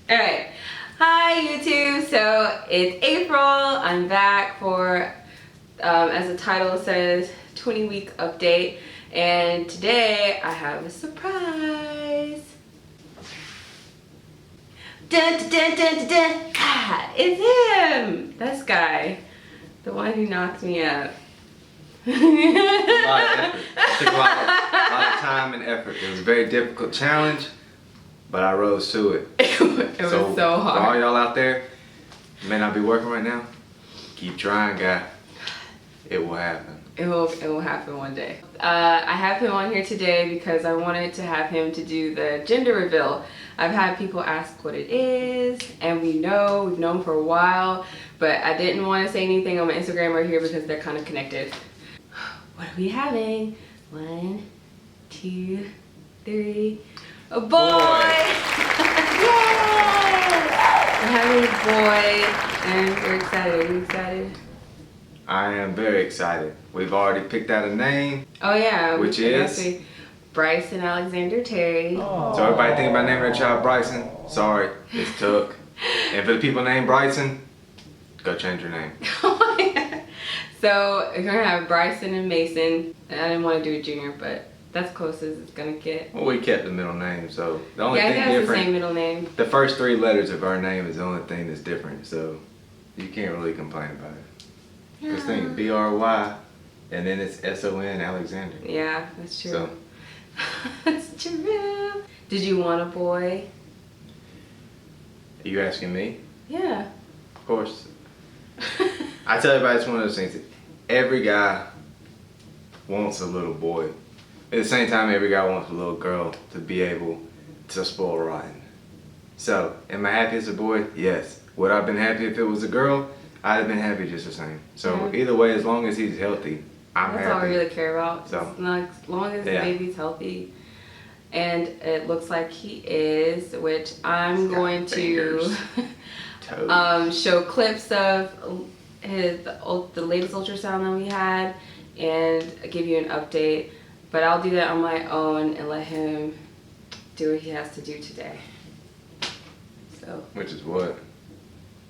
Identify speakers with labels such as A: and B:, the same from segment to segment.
A: Alright, hi YouTube. So it's April. I'm back for, as the title says, 20-week update. And today I have a surprise. Dun, dun, dun, dun, dun, dun. Ah, it's him! This guy. The one who knocked me up.
B: A lot of effort. It took a lot of time and effort. It was a very difficult challenge, but I rose to it.
A: It was so hard.
B: For all y'all out there, you may not be working right now, keep trying, guy. It will happen.
A: It will happen one day. I have him on here today because I wanted to have him to do the gender reveal. I've had people ask what it is, and we've known for a while, but I didn't want to say anything on my Instagram or here because they're kind of connected. What are we having? 1, 2, 3. A boy! Yay! We're having a boy, and we're excited. Are you excited?
B: I am very excited. We've already picked out a name.
A: Oh yeah.
B: Which is?
A: Bryson Alexander Terry.
B: So everybody think about naming their child Bryson? Sorry, it's Took. And for the people named Bryson, go change your name.
A: So we're gonna have Bryson and Mason. And I didn't want to do a junior, but that's close as it's gonna get.
B: Well, we kept the middle name, so the only
A: yeah,
B: thing
A: it has
B: different.
A: the same middle name.
B: The first 3 letters of our name is the only thing that's different, so you can't really complain about it. Because think B-R-Y, and then it's S-O-N, Alexander.
A: Yeah, that's true.
B: So.
A: That's true. Did you want a boy?
B: Are you asking me?
A: Yeah.
B: Of course. I tell everybody it's one of those things. Every guy wants a little boy. At the same time, every guy wants a little girl to be able to spoil rotten. So, am I happy as a boy? Yes. Would I have been happy if it was a girl? I'd have been happy just the same. So either way, as long as he's healthy, I'm happy.
A: That's all I really care about.
B: So,
A: as long as the baby's healthy. And it looks like he is, which I'm going to show clips of the latest ultrasound that we had and give you an update. But I'll do that on my own and let him do what he has to do today. So.
B: Which is what?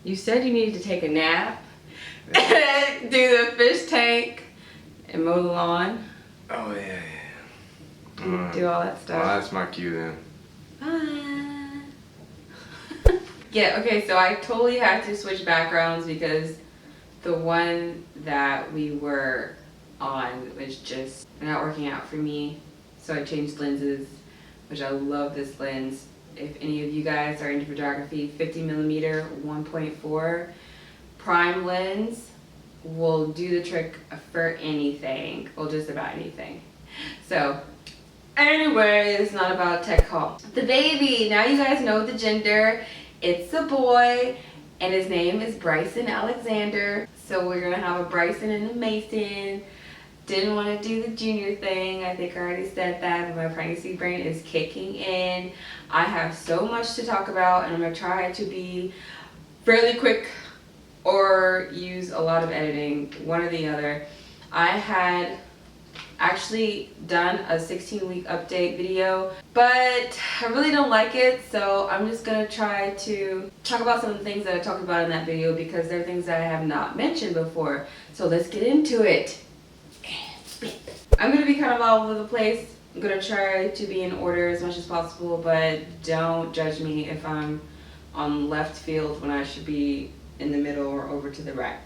A: You said you needed to take a nap, do the fish tank, and mow the lawn.
B: Oh, yeah.
A: Do all that stuff.
B: Well, that's my cue then.
A: Bye. Yeah, okay, so I totally had to switch backgrounds because the one that we were on was just not working out for me. So I changed lenses, which I love this lens. If any of you guys are into photography, 50mm 1.4 prime lens will do the trick for anything. Well, just about anything. So anyway, it's not about tech haul. The baby, now you guys know the gender. It's a boy and his name is Bryson Alexander. So we're gonna have a Bryson and a Mason. Didn't want to do the junior thing. I think I already said that, but my pregnancy brain is kicking in. I have so much to talk about, and I'm going to try to be fairly quick or use a lot of editing, one or the other. I had actually done a 16-week update video, but I really don't like it, so I'm just going to try to talk about some of the things that I talked about in that video because they're things that I have not mentioned before. So let's get into it. I'm going to be kind of all over the place. I'm going to try to be in order as much as possible, but don't judge me if I'm on left field when I should be in the middle or over to the right.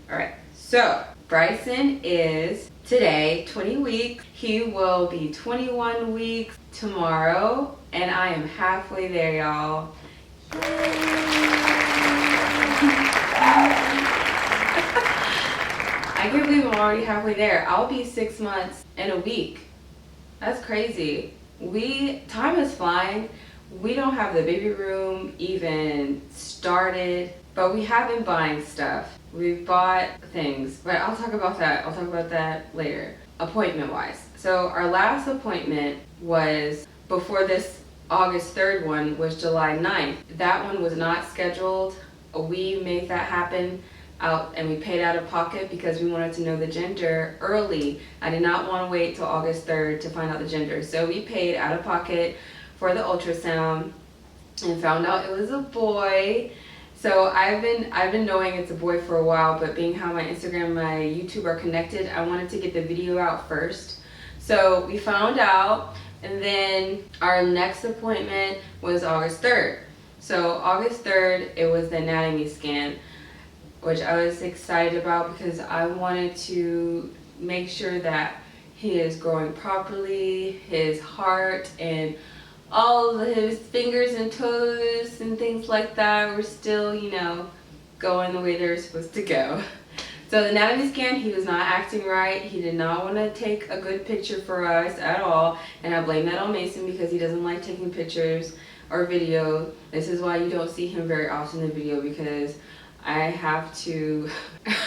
A: Alright, so Bryson is today 20 weeks. He will be 21 weeks tomorrow, and I am halfway there, y'all. I can't believe I'm already halfway there. I'll be 6 months in a week. That's crazy. Time is flying. We don't have the baby room even started, but we have been buying stuff. We've bought things, but I'll talk about that. I'll talk about that later. Appointment wise. So our last appointment was before this August 3rd one was July 9th. That one was not scheduled. We made that happen. Out and we paid out of pocket because we wanted to know the gender early. I did not want to wait till August 3rd to find out the gender. So we paid out of pocket for the ultrasound and found out it was a boy. So I've been knowing it's a boy for a while, but being how my Instagram and my YouTube are connected, I wanted to get the video out first. So we found out, and then our next appointment was August 3rd. So August 3rd, it was the anatomy scan, which I was excited about because I wanted to make sure that he is growing properly, his heart and all of his fingers and toes and things like that were still, you know, going the way they're supposed to go. So the anatomy scan, he was not acting right. He did not want to take a good picture for us at all. And I blame that on Mason because he doesn't like taking pictures or video. This is why you don't see him very often in the video, because I have to,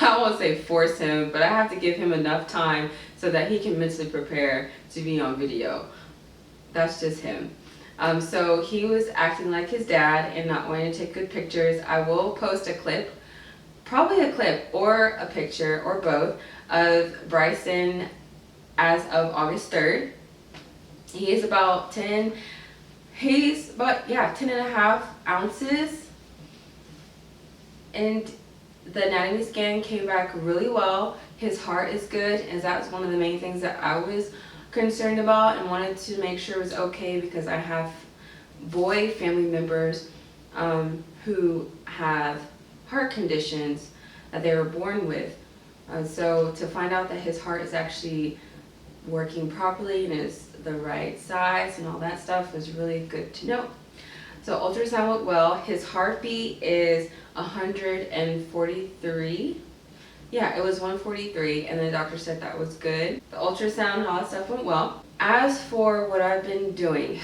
A: I won't say force him, but I have to give him enough time so that he can mentally prepare to be on video. That's just him. So he was acting like his dad and not wanting to take good pictures. I will post a clip, probably a clip or a picture or both, of Bryson as of August 3rd. He is about 10 and a half ounces. And the anatomy scan came back really well. His heart is good, and that's one of the main things that I was concerned about and wanted to make sure it was okay, because I have boy family members who have heart conditions that they were born with. So to find out that his heart is actually working properly and is the right size and all that stuff was really good to know. So ultrasound went well. His heartbeat is 143. Yeah, it was 143, and the doctor said that was good. The ultrasound and all that stuff went well. As for what I've been doing,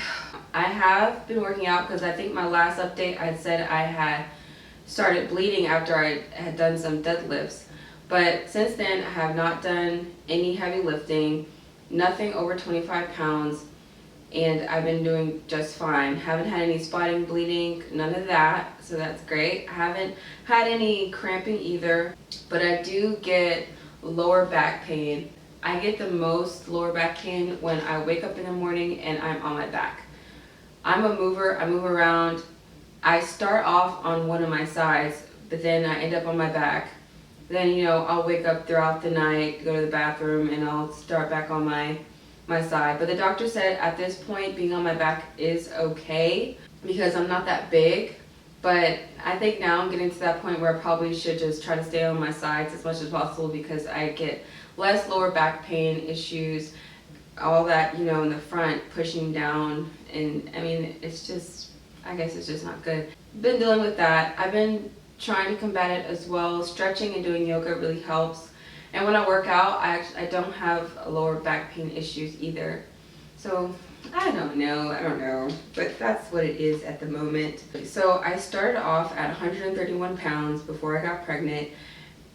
A: I have been working out, because I think my last update I said I had started bleeding after I had done some deadlifts. But since then, I have not done any heavy lifting, nothing over 25 pounds, and I've been doing just fine. Haven't had any spotting, bleeding, none of that, so that's great. I haven't had any cramping either, but I do get lower back pain. I get the most lower back pain when I wake up in the morning and I'm on my back. I'm a mover, I move around. I start off on one of my sides, but then I end up on my back. Then, you know, I'll wake up throughout the night, go to the bathroom, and I'll start back on my side. But the doctor said at this point being on my back is okay because I'm not that big. But I think now I'm getting to that point where I probably should just try to stay on my sides as much as possible, because I get less lower back pain issues, all that, you know, in the front pushing down. And I mean, it's just, I guess it's just not good. Been dealing with that. I've been trying to combat it as well. Stretching and doing yoga really helps. And when I work out, I don't have lower back pain issues either. So I don't know, but that's what it is at the moment. So I started off at 131 pounds before I got pregnant,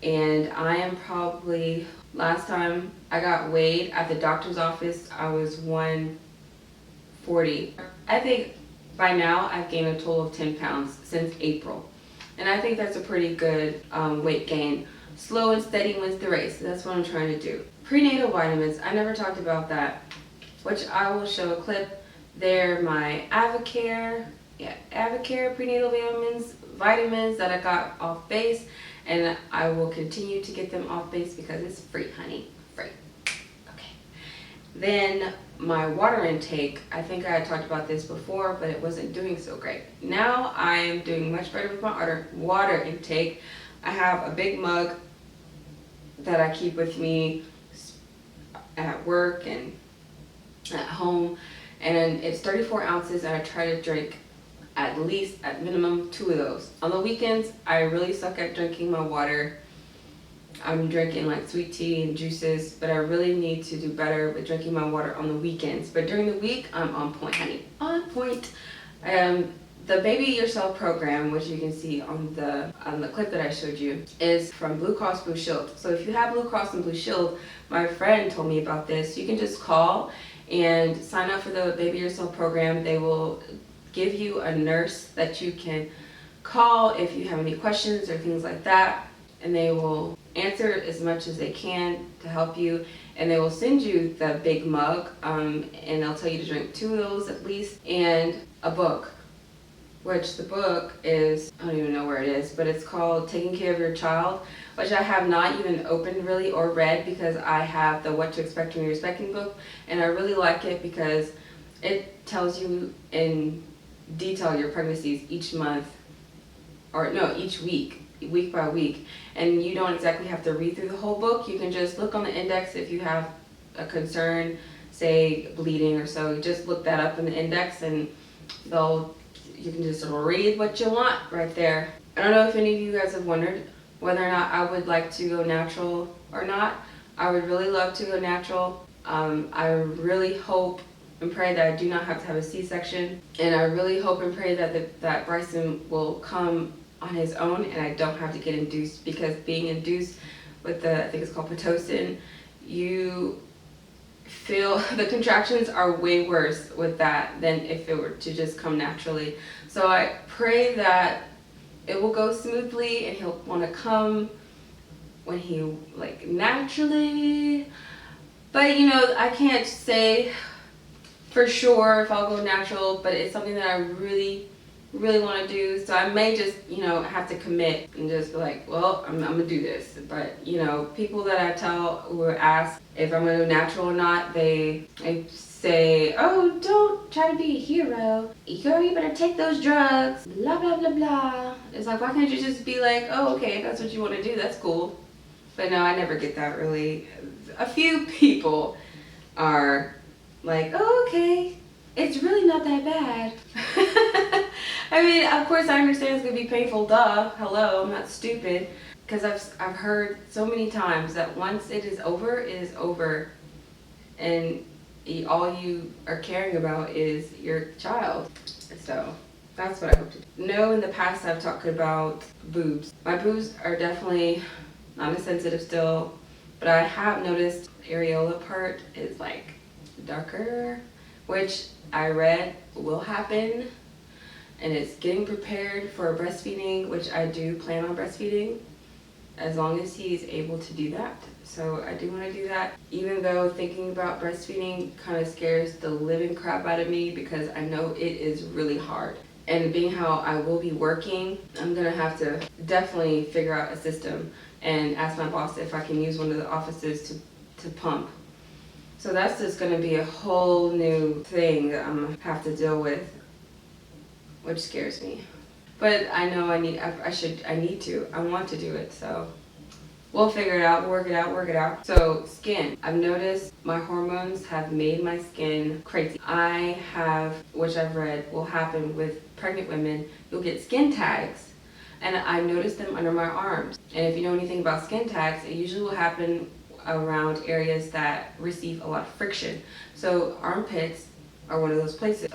A: and I am probably, last time I got weighed at the doctor's office, I was 140. I think by now I've gained a total of 10 pounds since April, and I think that's a pretty good weight gain. Slow and steady wins the race. That's what I'm trying to do. Prenatal vitamins, I never talked about that, which I will show a clip. They're my Avocare prenatal vitamins that I got off base, and I will continue to get them off base because it's free, honey, free. Okay. Then my water intake, I think I had talked about this before, but it wasn't doing so great. Now I am doing much better with my water intake. I have a big mug that I keep with me at work and at home, and it's 34 ounces, and I try to drink at least, at minimum, 2 of those. On the weekends, I really suck at drinking my water. I'm drinking like sweet tea and juices, but I really need to do better with drinking my water on the weekends. But during the week, I'm on point, honey, on point. The Baby Yourself program, which you can see on the clip that I showed you, is from Blue Cross Blue Shield. So if you have Blue Cross and Blue Shield, my friend told me about this. You can just call and sign up for the Baby Yourself program. They will give you a nurse that you can call if you have any questions or things like that, and they will answer as much as they can to help you, and they will send you the big mug, and they'll tell you to drink 2 of those at least, and a book. which the book is, I don't even know where it is, but it's called Taking Care of Your Child, which I have not even opened really or read because I have the What to Expect When You're Expecting book, and I really like it because it tells you in detail your pregnancies each month, or no, each week, week by week, and you don't exactly have to read through the whole book. You can just look on the index if you have a concern, say bleeding or so, you just look that up in the index and you can just read what you want right there. I don't know if any of you guys have wondered whether or not I would like to go natural or not. I would really love to go natural. I really hope and pray that I do not have to have a C-section, and I really hope and pray that Bryson will come on his own and I don't have to get induced, because being induced with I think it's called Pitocin, you feel the contractions are way worse with that than if it were to just come naturally. So I pray that it will go smoothly and he'll want to come when he like naturally. But you know, I can't say for sure if I'll go natural, but it's something that I really want to do. So I may just, you know, have to commit and just be like, well, I'm gonna do this. But you know, people that I tell who ask if I'm gonna go natural or not, they say, oh, don't try to be a hero. Girl, you better take those drugs. Blah blah blah blah. It's like, why can't you just be like, oh, okay, if that's what you want to do, that's cool. But no, I never get that really. A few people are like, oh, okay, it's really not that bad. I mean, of course I understand it's gonna be painful, duh, hello, I'm not stupid. Because I've heard so many times that once it is over, it is over. And all you are caring about is your child. So that's what I hope to do. No, in the past I've talked about boobs. My boobs are definitely not as sensitive still, but I have noticed the areola part is like darker, which I read will happen, and it's getting prepared for breastfeeding, which I do plan on breastfeeding as long as he's able to do that. So I do want to do that, even though thinking about breastfeeding kind of scares the living crap out of me, because I know it is really hard. And being how I will be working, I'm gonna have to definitely figure out a system and ask my boss if I can use one of the offices to pump. So that's just gonna be a whole new thing that I'm gonna have to deal with, which scares me. But I know I want to do it, so we'll figure it out, work it out. So skin, I've noticed my hormones have made my skin crazy. I have, which I've read will happen with pregnant women, you'll get skin tags, and I noticed them under my arms. And if you know anything about skin tags, it usually will happen around areas that receive a lot of friction. So armpits are one of those places.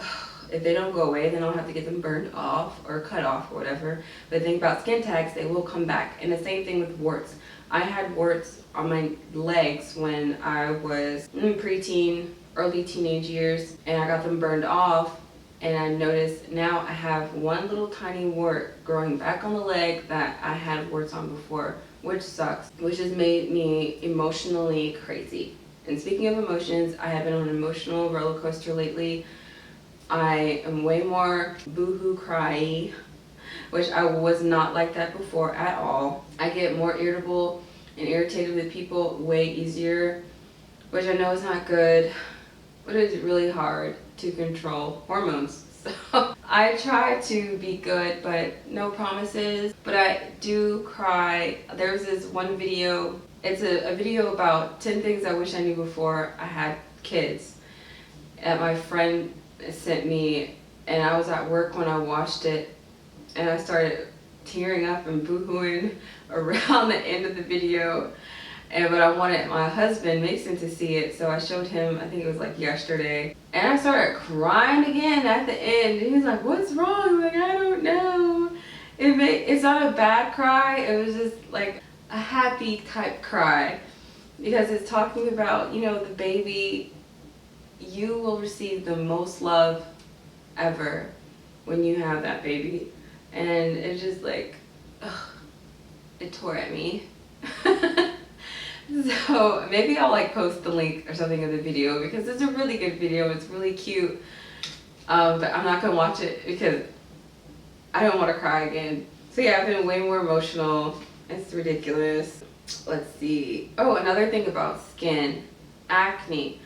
A: If they don't go away, then I'll have to get them burned off or cut off or whatever. But the thing about skin tags, they will come back. And the same thing with warts. I had warts on my legs when I was preteen, early teenage years, and I got them burned off. And I noticed now I have one little tiny wart growing back on the leg that I had warts on before, which sucks, which has made me emotionally crazy. And speaking of emotions, I have been on an emotional roller coaster lately. I am way more boo-hoo cry, which I was not like that before at all. I get more irritable and irritated with people way easier, which I know is not good, but it is really hard to control hormones. So I try to be good, but no promises. But I do cry. There's this one video, it's a video about 10 things I wish I knew before I had kids, that my friend sent me, and I was at work when I watched it, and I started tearing up and boo-hooing around the end of the video. But I wanted my husband Mason to see it, so I showed him, I think it was like yesterday, and I started crying again at the end. And he was like, what's wrong? I'm like, I don't know. It's not a bad cry, it was just like a happy type cry, because it's talking about, you know, the baby. You will receive the most love ever when you have that baby. And it's just like, ugh, it tore at me. So maybe I'll like post the link or something of the video, because it's a really good video. It's really cute. But I'm not gonna watch it because I don't want to cry again. So yeah, I've been way more emotional. It's ridiculous. Let's see. Oh, another thing about skin, acne.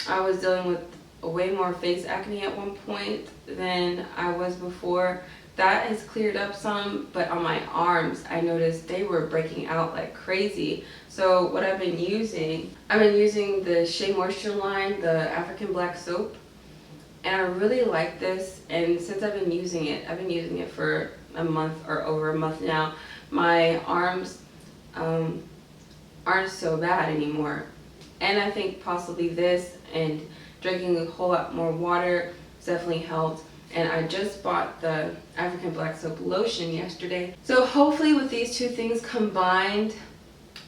A: I was dealing with way more face acne at one point than I was before. That has cleared up some, but on my arms, I noticed they were breaking out like crazy. So what I've been using the Shea Moisture line, the African Black soap, and I really like this. And since I've been using it for a month or over a month now, my arms aren't so bad anymore. And I think possibly this and drinking a whole lot more water definitely helped. And I just bought the African Black Soap Lotion yesterday. So hopefully with these two things combined,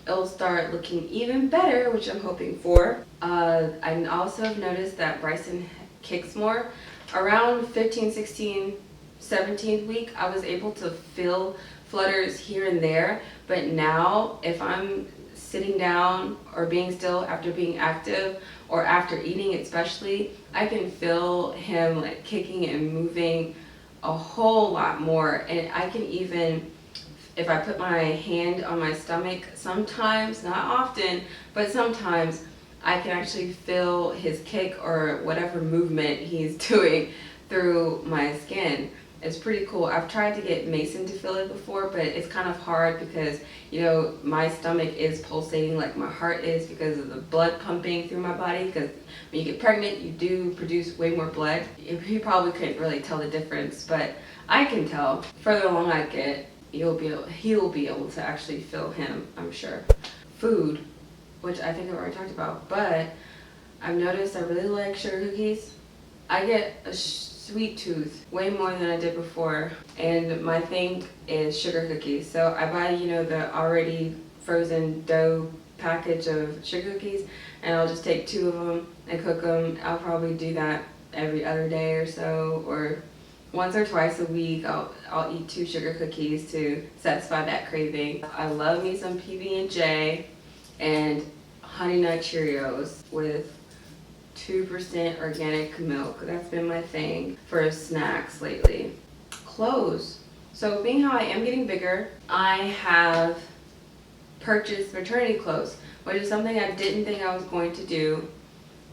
A: it'll start looking even better, which I'm hoping for. I also have noticed that Bryson kicks more. Around 15, 16, 17th week, I was able to feel flutters here and there. But now, if I'm sitting down or being still after being active or after eating especially, I can feel him like kicking and moving a whole lot more. And I can even, if I put my hand on my stomach, sometimes, not often, but sometimes I can actually feel his kick or whatever movement he's doing through my skin. It's pretty cool. I've tried to get Mason to feel it before, but it's kind of hard because, you know, my stomach is pulsating like my heart is because of the blood pumping through my body. Because when you get pregnant, you do produce way more blood. He probably couldn't really tell the difference, but I can tell. Further along I get, he'll be able to actually feel him, I'm sure. Food, which I think I've already talked about, but I've noticed I really like sugar cookies. I get a sweet tooth way more than I did before, and my thing is sugar cookies. So I buy, you know, the already frozen dough package of sugar cookies, and I'll just take 2 of them and cook them. I'll probably do that every other day or so, or once or twice a week. I'll eat 2 sugar cookies to satisfy that craving. I love me some PB&J and Honey Nut Cheerios with 2% organic milk. That's been my thing for snacks lately. Clothes. So being how I am getting bigger, I have purchased maternity clothes, which is something I didn't think I was going to do,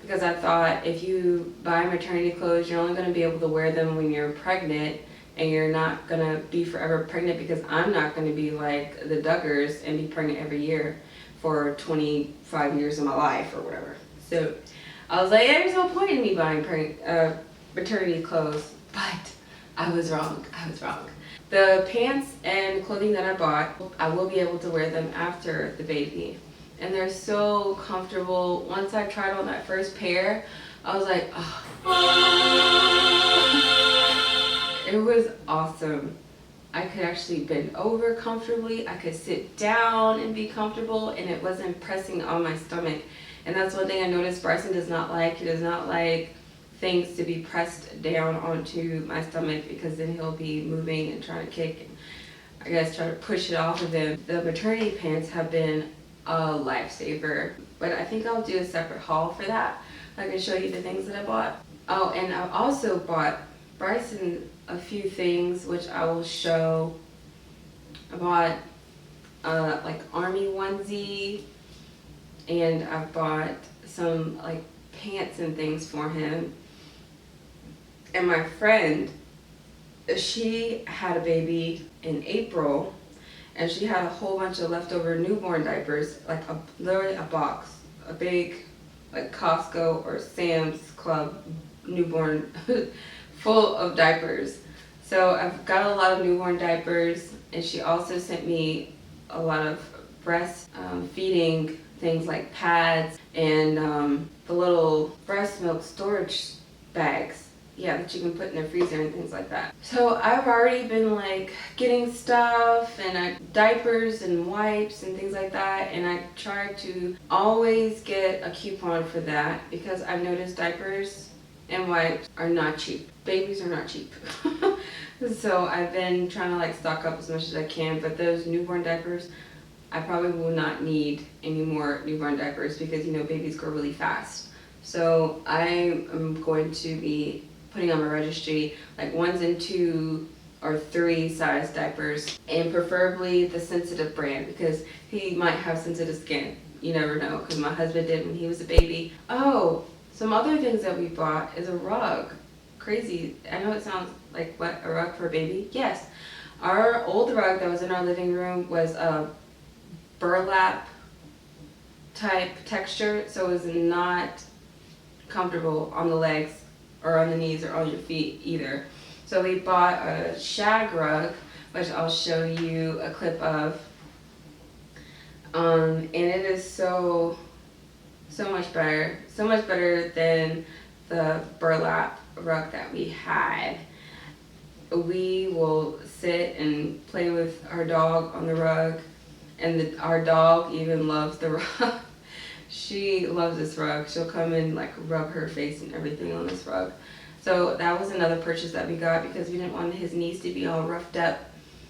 A: because I thought if you buy maternity clothes, you're only going to be able to wear them when you're pregnant, and you're not going to be forever pregnant, because I'm not going to be like the Duggars and be pregnant every year for 25 years of my life or whatever. So I was like, there's no point in me buying maternity clothes, but I was wrong. The pants and clothing that I bought, I will be able to wear them after the baby. And they're so comfortable. Once I tried on that first pair, I was like, oh. It was awesome. I could actually bend over comfortably. I could sit down and be comfortable, and it wasn't pressing on my stomach. And that's one thing I noticed Bryson does not like. He does not like things to be pressed down onto my stomach, because then he'll be moving and trying to kick and I guess try to push it off of him. The maternity pants have been a lifesaver, but I think I'll do a separate haul for that. I can show you the things that I bought. Oh, and I also bought Bryson a few things which I will show. I bought like army onesie, and I bought some like pants and things for him. And my friend, she had a baby in April, and she had a whole bunch of leftover newborn diapers, like literally a box, a big like Costco or Sam's Club newborn full of diapers. So I've got a lot of newborn diapers, and she also sent me a lot of breast feeding things like pads and the little breast milk storage bags, yeah, that you can put in the freezer and things like that. So I've already been like getting stuff and diapers and wipes and things like that, and I try to always get a coupon for that, because I've noticed diapers and wipes are not cheap. Babies are not cheap. So I've been trying to like stock up as much as I can, but those newborn diapers, I probably will not need any more newborn diapers, because, you know, babies grow really fast. So I am going to be putting on my registry like 1s and 2 or 3 size diapers, and preferably the sensitive brand because he might have sensitive skin. You never know, because my husband did when he was a baby. Oh, some other things that we bought is a rug. Crazy. I know it sounds like, what, a rug for a baby? Yes. Our old rug that was in our living room was a burlap type texture, so it was not comfortable on the legs or on the knees or on your feet either. So we bought a shag rug, which I'll show you a clip of. And it is so much better than the burlap rug that we had. We will sit and play with our dog on the rug, and our dog even loves the rug. She loves this rug. She'll come and like rub her face and everything on this rug. So that was another purchase that we got because we didn't want his knees to be all roughed up.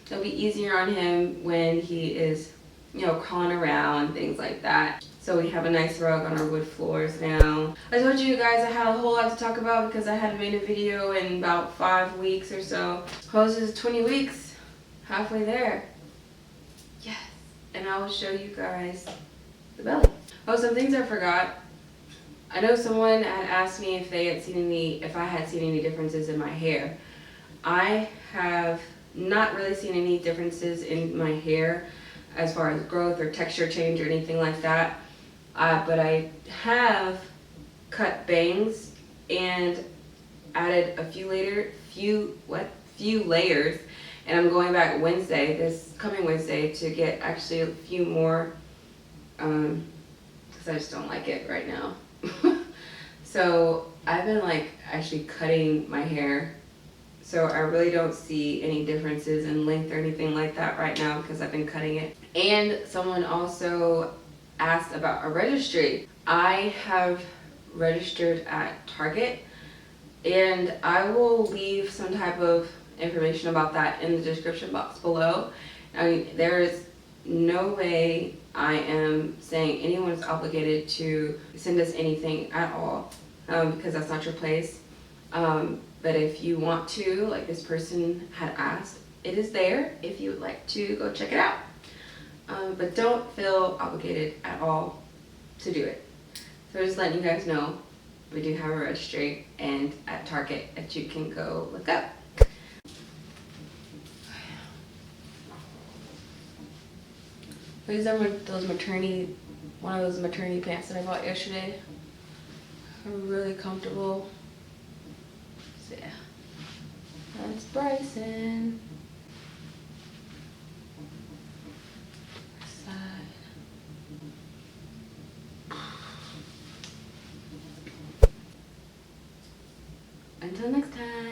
A: It'll be easier on him when he is, you know, crawling around, things like that. So we have a nice rug on our wood floors now. I told you guys I had a whole lot to talk about because I hadn't made a video in about 5 weeks or so. Close is 20 weeks, halfway there. Yes, and I will show you guys the belly. Oh, some things I forgot. I know someone had asked me if I had seen any differences in my hair. I have not really seen any differences in my hair as far as growth or texture change or anything like that. But I have cut bangs and added a few layers, and I'm going back this coming Wednesday, to get actually a few more, because I just don't like it right now. So I've been like actually cutting my hair, so I really don't see any differences in length or anything like that right now because I've been cutting it. And someone also asked about a registry. I have registered at Target, and I will leave some type of information about that in the description box below. I mean, there is no way I am saying anyone's obligated to send us anything at all, because that's not your place. But if you want to, like this person had asked, it is there if you would like to go check it out. But don't feel obligated at all to do it. So just letting you guys know, we do have a registry and at Target that you can go look up. These are one of those maternity pants that I bought yesterday. They're really comfortable. So yeah, that's Bryson. Until next time.